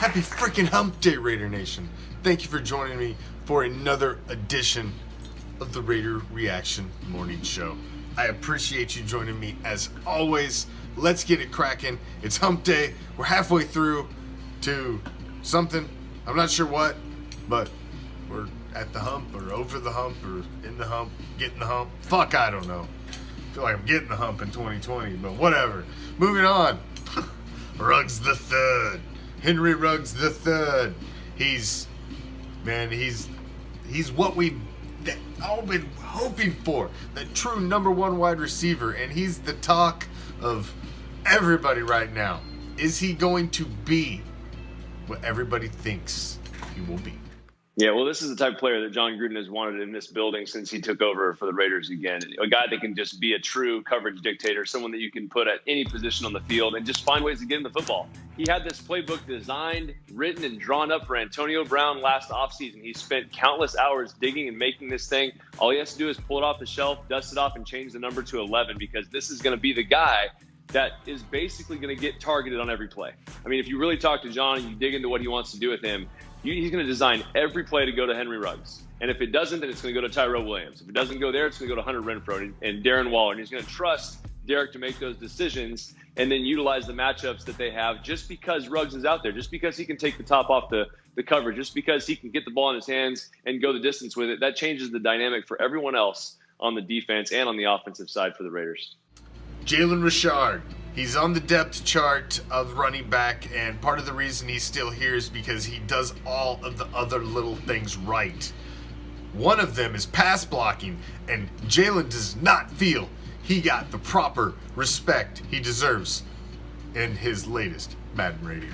Happy freaking hump day, Raider Nation. Thank you for joining me for another edition of the Raider Reaction Morning Show. I appreciate you joining me as always. Let's get it cracking. It's hump day. We're halfway through to something. I'm not sure what, but we're at the hump or over the hump or in the hump, getting the hump. Fuck, I don't know. I feel like I'm getting the hump in 2020, but whatever. Moving on. Ruggs the Third. Henry Ruggs the Third. He's what we've all been hoping for. The true number one wide receiver, and he's the talk of everybody right now. Is he going to be what everybody thinks he will be? Yeah, well, this is the type of player that John Gruden has wanted in this building since he took over for the Raiders again. A guy that can just be a true coverage dictator, someone that you can put at any position on the field and just find ways to get him the football. He had this playbook designed, written, and drawn up for Antonio Brown last offseason. He spent countless hours digging and making this thing. All he has to do is pull it off the shelf, dust it off, and change the number to 11 because this is going to be the guy that is basically going to get targeted on every play. I mean, if you really talk to John and you dig into what he wants to do with him, he's going to design every play to go to Henry Ruggs. And if it doesn't, then it's going to go to Tyrell Williams. If it doesn't go there, it's going to go to Hunter Renfrow and Darren Waller. And he's going to trust Derek to make those decisions and then utilize the matchups that they have just because Ruggs is out there, just because he can take the top off the coverage, just because he can get the ball in his hands and go the distance with it. That changes the dynamic for everyone else on the defense and on the offensive side for the Raiders. Jalen Richard. He's on the depth chart of running back, and part of the reason he's still here is because he does all of the other little things right. One of them is pass blocking, and Jalen does not feel he got the proper respect he deserves in his latest Madden rating.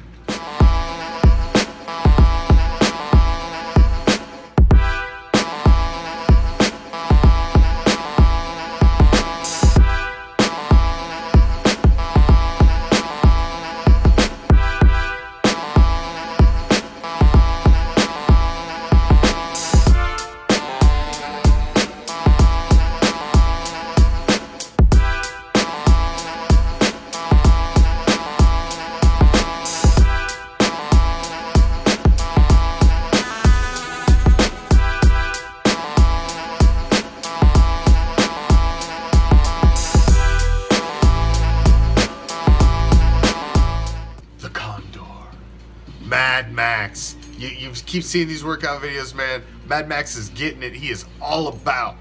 Mad Max. You keep seeing these workout videos, man. Mad Max is getting it. He is all about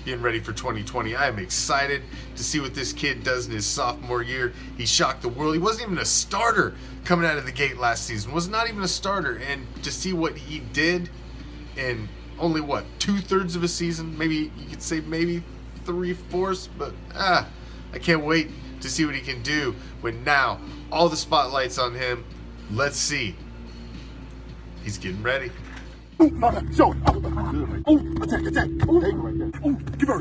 getting ready for 2020. I am excited to see what this kid does in his sophomore year. He shocked the world. He wasn't even a starter coming out of the gate last season. Was not even a starter. And to see what he did in only, 2/3 of a season? Maybe you could say maybe 3/4, but I can't wait to see what he can do when now all the spotlight's on him. Let's see. He's getting ready. Show it. Attack. There you go right there. Give her.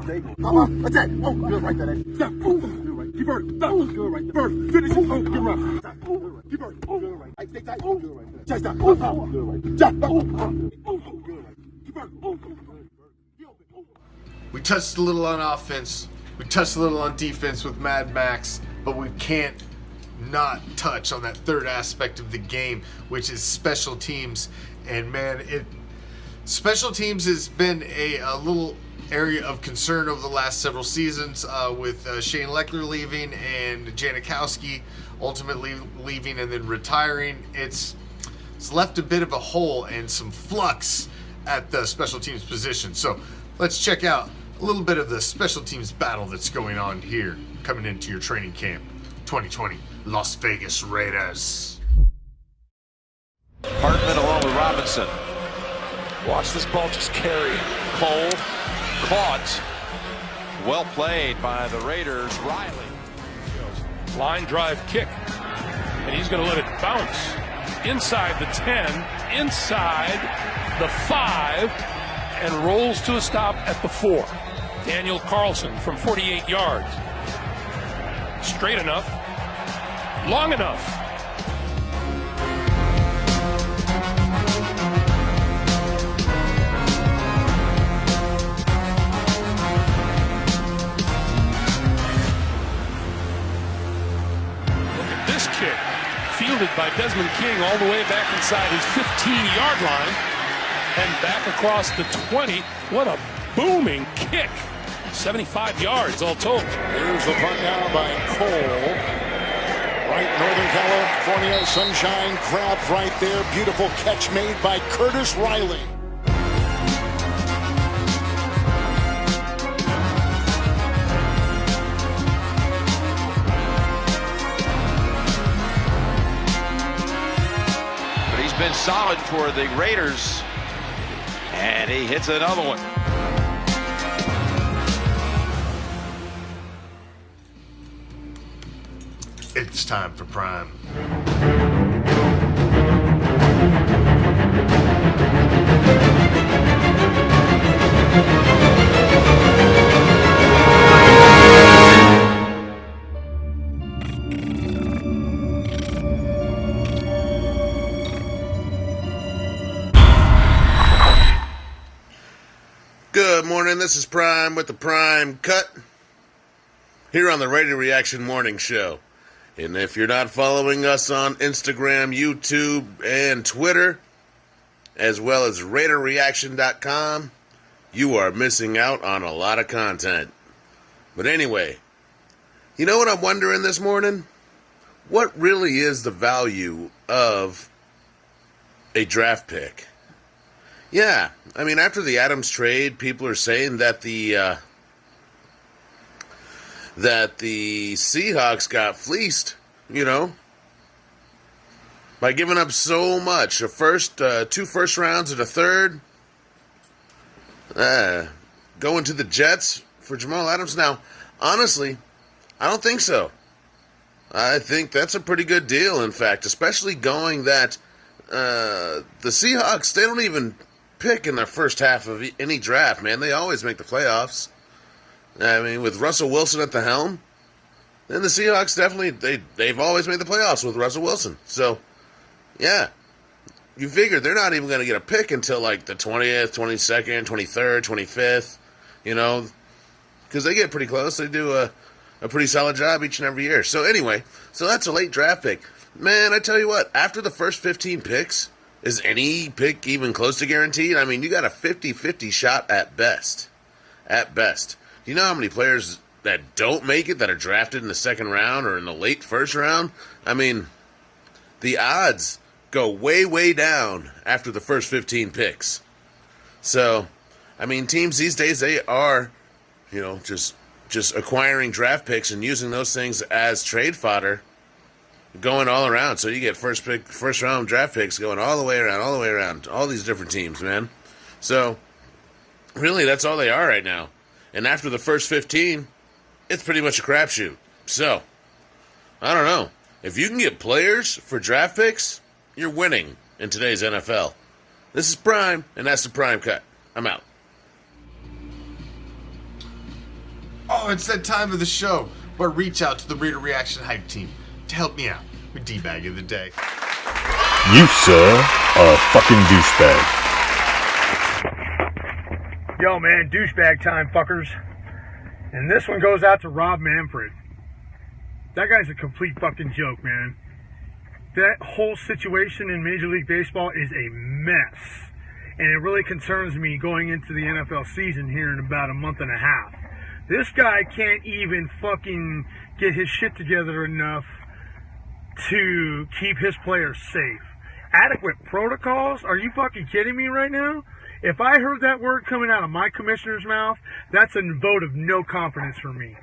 There you go. Attack. Good right there. Step. Good right. Give her. Good right there. First. Finish. Give her. Good right. Give her. Good right. Stay tight. Good right there. Chase that. Good right. Jump. Good right. Give her. We touched a little on offense. We touched a little on defense with Mad Max, but we can't not touch on that third aspect of the game, which is special teams. And man, special teams has been a little area of concern over the last several seasons with Shane Leckler leaving and Janikowski ultimately leaving and then retiring. It's left a bit of a hole and some flux at the special teams position. So let's check out a little bit of the special teams battle that's going on here coming into your training camp 2020 Las Vegas Raiders. Hartman along with Robinson. Watch this ball just carry. Cold. Caught. Well played by the Raiders. Riley. Line drive kick. And he's going to let it bounce inside the 10, inside the 5, and rolls to a stop at the 4. Daniel Carlson from 48 yards. Straight enough. Long enough. Look at this kick. Field fielded by Desmond King all the way back inside his 15-yard line and back across the 20. What a booming kick. 75 yards all told. Here's the punt now by Cole. Right, Northern California, sunshine, crowd right there. Beautiful catch made by Curtis Riley. But he's been solid for the Raiders. And he hits another one. It's time for Prime. Good morning, this is Prime with the Prime Cut here on the Raider Reaction Morning Show. And if you're not following us on Instagram, YouTube, and Twitter, as well as RaiderReaction.com, you are missing out on a lot of content. But anyway, you know what I'm wondering this morning? What really is the value of a draft pick? Yeah, I mean, after the Adams trade, people are saying that the Seahawks got fleeced, you know, by giving up so much. 2 first rounds and a third. Going to the Jets for Jamal Adams. Now, honestly, I don't think so. I think that's a pretty good deal, in fact, especially going that the Seahawks, they don't even pick in the first half of any draft, man. They always make the playoffs. I mean, with Russell Wilson at the helm, then the Seahawks definitely, they've always made the playoffs with Russell Wilson. So, yeah, you figure they're not even going to get a pick until like the 20th, 22nd, 23rd, 25th, you know, because they get pretty close. They do a pretty solid job each and every year. So anyway, so that's a late draft pick. Man, I tell you what, after the first 15 picks, is any pick even close to guaranteed? I mean, you got a 50-50 shot at best. At best. Do you know how many players that don't make it that are drafted in the second round or in the late first round? I mean, the odds go way, way down after the first 15 picks. So, I mean, teams these days, they are, you know, just acquiring draft picks and using those things as trade fodder, going all around. So you get first round draft picks going all the way around, all these different teams, man. So, really, that's all they are right now. And after the first 15, it's pretty much a crapshoot. So, I don't know. If you can get players for draft picks, you're winning in today's NFL. This is Prime, and that's the Prime Cut. I'm out. Oh, it's that time of the show where I reach out to the Raider Reaction Hype Team to help me out with D-Bag of the Day. You, sir, are a fucking douchebag. Yo, man, douchebag time, fuckers. And this one goes out to Rob Manfred. That guy's a complete fucking joke, man. That whole situation in Major League Baseball is a mess. And it really concerns me going into the NFL season here in about a month and a half. This guy can't even fucking get his shit together enough to keep his players safe. Adequate protocols? Are you fucking kidding me right now? If I heard that word coming out of my commissioner's mouth, that's a vote of no confidence for me.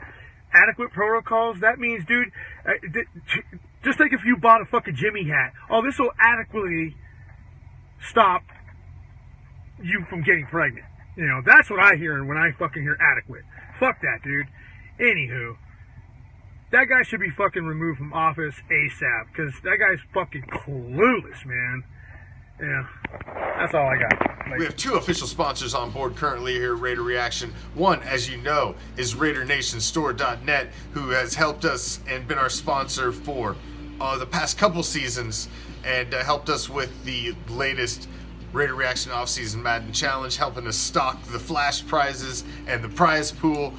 Adequate protocols? That means, dude, just like if you bought a fucking Jimmy hat. Oh, this will adequately stop you from getting pregnant. You know, that's what I hear when I fucking hear adequate. Fuck that, dude. Anywho, that guy should be fucking removed from office ASAP, because that guy's fucking clueless, man. Yeah, that's all I got. We have 2 official sponsors on board currently here at Raider Reaction. One, as you know, is RaiderNationStore.net, who has helped us and been our sponsor for the past couple seasons, and helped us with the latest Raider Reaction Offseason Madden Challenge, helping us stock the flash prizes and the prize pool.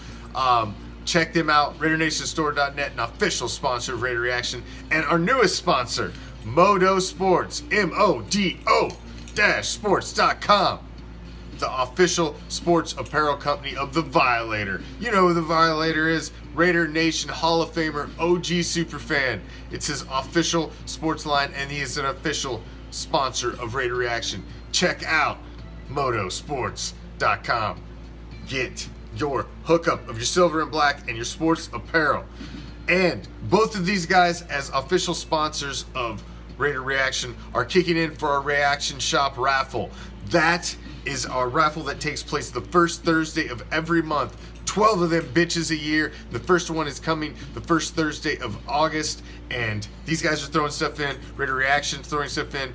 Check them out, RaiderNationStore.net, an official sponsor of Raider Reaction. And our newest sponsor, Modo Sports, MODO-sports.com. The official sports apparel company of the Violator. You know who the Violator is? Raider Nation Hall of Famer, OG Superfan. It's his official sports line, and he is an official sponsor of Raider Reaction. Check out modosports.com. Get your hookup of your silver and black and your sports apparel. And both of these guys, as official sponsors of Raider Reaction, are kicking in for our ReACTION Shop raffle. That is our raffle that takes place the first Thursday of every month. 12 of them bitches a year. The first one is coming the first Thursday of August, and these guys are throwing stuff in. Raider Reaction throwing stuff in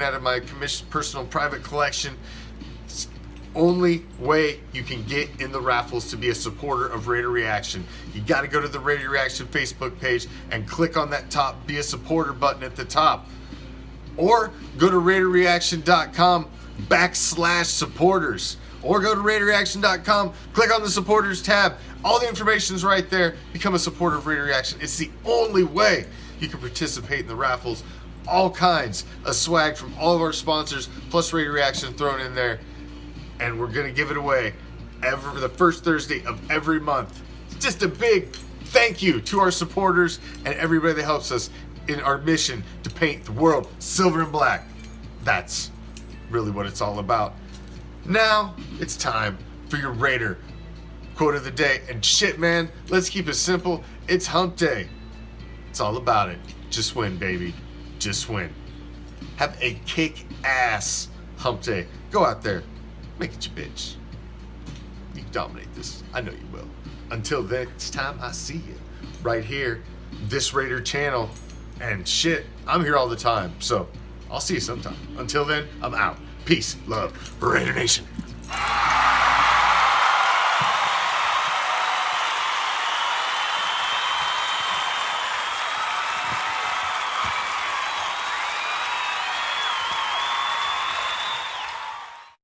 out of my Commish personal private collection. It's only way you can get in the raffles to be a supporter of Raider Reaction. You got to go to the Raider Reaction Facebook page and click on that top Be a Supporter button at the top, or go to RaiderReaction.com/supporters. Or go to RaiderReaction.com, click on the supporters tab. All the information's right there. Become a supporter of Raider Reaction. It's the only way you can participate in the raffles. All kinds of swag from all of our sponsors, plus Raider Reaction thrown in there. And we're going to give it away the first Thursday of every month. It's just a big thank you to our supporters and everybody that helps us in our mission to paint the world silver and black. That's really what it's all about. Now, it's time for your Raider quote of the day. And shit, man, let's keep it simple. It's hump day. It's all about it. Just win, baby. Just win. Have a kick-ass hump day. Go out there. Make it your bitch. You can dominate this. I know you will. Until next time I see you right here, this Raider channel. And shit, I'm here all the time. So, I'll see you sometime. Until then, I'm out. Peace, love, Raider Nation.